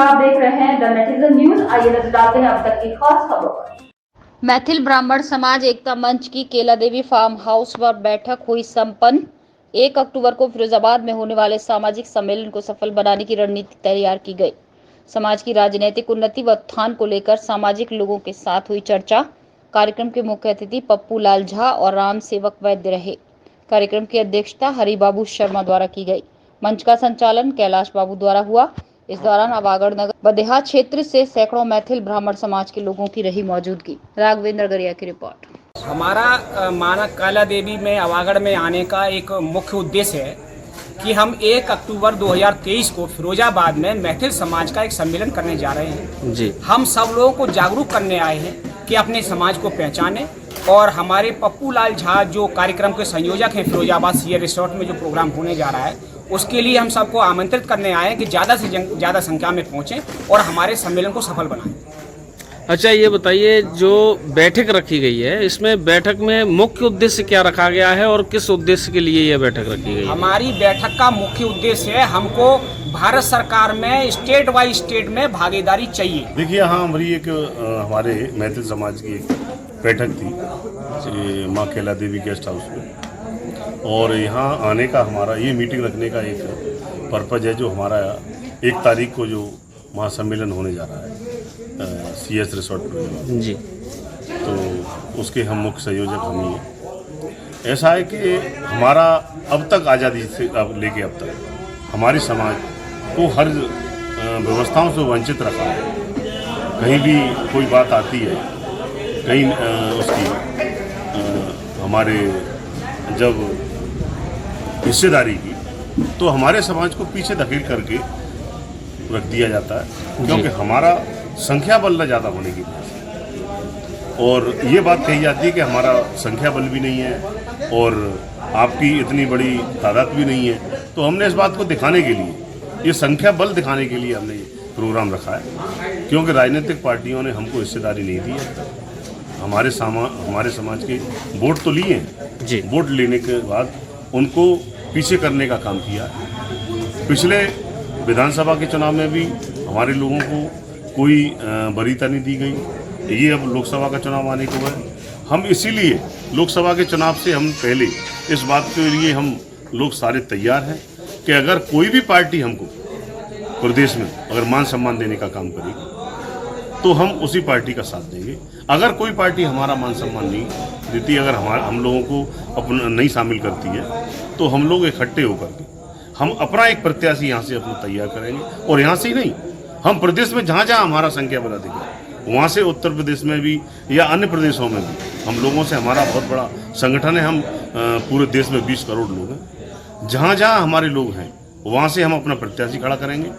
नमस्कार, आप देख रहे हैं द नेटिजन न्यूज। आइए नजर डालते हैं अब तक की खास खबरों पर। मैथिल ब्राह्मण समाज एकता मंच की केला देवी फार्म हाउस पर बैठक हुई संपन्न। 1 अक्टूबर को फिरोजाबाद में होने वाले सामाजिक सम्मेलन को सफल बनाने की रणनीति तैयार की गई। समाज की राजनीतिक उन्नति व उत्थान को लेकर सामाजिक लोगों के साथ हुई चर्चा। कार्यक्रम के मुख्य अतिथि पप्पू लाल झा और राम सेवक वैद्य रहे। कार्यक्रम की अध्यक्षता हरिबाबू शर्मा द्वारा की गई। मंच का संचालन कैलाश बाबू द्वारा हुआ। इस दौरान अवागढ़ नगर व देहात क्षेत्र से सैकड़ों मैथिल ब्राह्मण समाज के लोगों की रही मौजूदगी। राघवेंद्र गरिया की रिपोर्ट। हमारा माना कैला देवी में अवागढ़ में आने का एक मुख्य उद्देश्य है कि हम 1 अक्टूबर 2023 को फिरोजाबाद में मैथिल समाज का एक सम्मेलन करने जा रहे हैं जी। हम सब लोगों को जागरूक करने आए हैं कि अपने समाज को पहचानें, और हमारे पप्पू लाल झा जो कार्यक्रम के संयोजक हैं फिरोजाबाद सीए रिसोर्ट में जो प्रोग्राम होने जा रहा है, उसके लिए हम सबको आमंत्रित करने आए हैं कि ज़्यादा से ज़्यादा संख्या में पहुँचें और हमारे सम्मेलन को सफल बनाएं। अच्छा, ये बताइए, जो बैठक रखी गई है, इसमें बैठक में मुख्य उद्देश्य क्या रखा गया है और किस उद्देश्य के लिए यह बैठक रखी गई है? हमारी बैठक का मुख्य उद्देश्य है, हमको भारत सरकार में स्टेट बाय स्टेट में भागीदारी चाहिए। देखिए, यहाँ हमारी एक हमारे मैथिल समाज की एक बैठक थी माँ कैला देवी गेस्ट हाउस में, और यहाँ आने का हमारा ये मीटिंग रखने का एक पर्पज है, जो हमारा 1 तारीख को जो महासम्मेलन होने जा रहा है सीएस रिसोर्ट पर जी, तो उसके हम मुख्य संयोजक हम ही हैं। ऐसा है कि हमारा अब तक आज़ादी से अब लेके अब तक हमारी समाज को हर व्यवस्थाओं से वंचित रखा है। कहीं भी कोई बात आती है, कहीं उसकी हमारे जब हिस्सेदारी की, तो हमारे समाज को पीछे धकेल करके रख दिया जाता है, क्योंकि हमारा संख्या बल न ज़्यादा होने की वजह से। और ये बात कही जाती है कि हमारा संख्या बल भी नहीं है और आपकी इतनी बड़ी तादाद भी नहीं है। तो हमने इस बात को दिखाने के लिए, ये संख्या बल दिखाने के लिए हमने ये प्रोग्राम रखा है, क्योंकि राजनीतिक पार्टियों ने हमको हिस्सेदारी नहीं दी है। हमारे समाज के वोट तो लिए हैं जी, वोट लेने के बाद उनको पीछे करने का काम किया। पिछले विधानसभा के चुनाव में भी हमारे लोगों को कोई वरीयता नहीं दी गई। ये अब लोकसभा का चुनाव आने को है, हम इसीलिए लोकसभा के चुनाव से हम पहले इस बात के लिए हम लोग सारे तैयार हैं कि अगर कोई भी पार्टी हमको प्रदेश में अगर मान सम्मान देने का काम करेगी, तो हम उसी पार्टी का साथ देंगे। अगर कोई पार्टी हमारा मान सम्मान नहीं देती, अगर हम लोगों को अपना नहीं शामिल करती है, तो हम लोग इकट्ठे होकर के हम अपना एक प्रत्याशी यहाँ से अपना तैयार करेंगे। और यहाँ से ही नहीं, हम प्रदेश में जहाँ जहाँ हमारा संख्या बल अधिक है, वहाँ से उत्तर प्रदेश में भी या अन्य प्रदेशों में भी हम लोगों से हमारा बहुत बड़ा संगठन है। हम पूरे देश में 20 करोड़ लोग हैं। जहाँ जहाँ हमारे लोग हैं, वहाँ से हम अपना प्रत्याशी खड़ा करेंगे,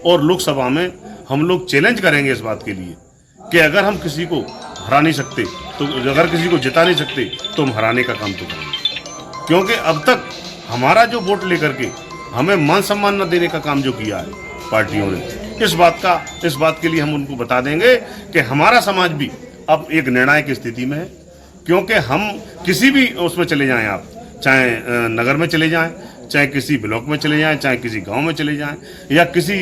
और लोकसभा में हम लोग चैलेंज करेंगे इस बात के लिए कि अगर हम किसी को हरा नहीं सकते, तो अगर किसी को जिता नहीं सकते, तो हम हराने का काम तो करेंगे। क्योंकि अब तक हमारा जो वोट लेकर के हमें मान सम्मान न देने का काम जो किया है पार्टियों ने, इस बात के लिए हम उनको बता देंगे कि हमारा समाज भी अब एक निर्णायक स्थिति में है। क्योंकि हम किसी भी उसमें चले जाएं, आप चाहे नगर में चले जाएं, चाहे किसी ब्लॉक में चले जाएं, चाहे किसी गांव में चले जाएं, या किसी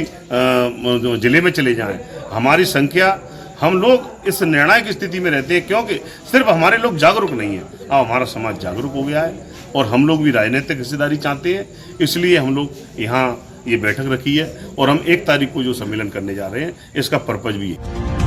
जिले में चले जाएं, हमारी संख्या, हम लोग इस निर्णायक स्थिति में रहते हैं। क्योंकि सिर्फ हमारे लोग जागरूक नहीं हैं, अब हमारा समाज जागरूक हो गया है, और हम लोग भी राजनीतिक हिस्सेदारी चाहते हैं। इसलिए हम लोग यहाँ ये बैठक रखी है, और हम 1 तारीख को जो सम्मेलन करने जा रहे हैं, इसका पर्पज भी है।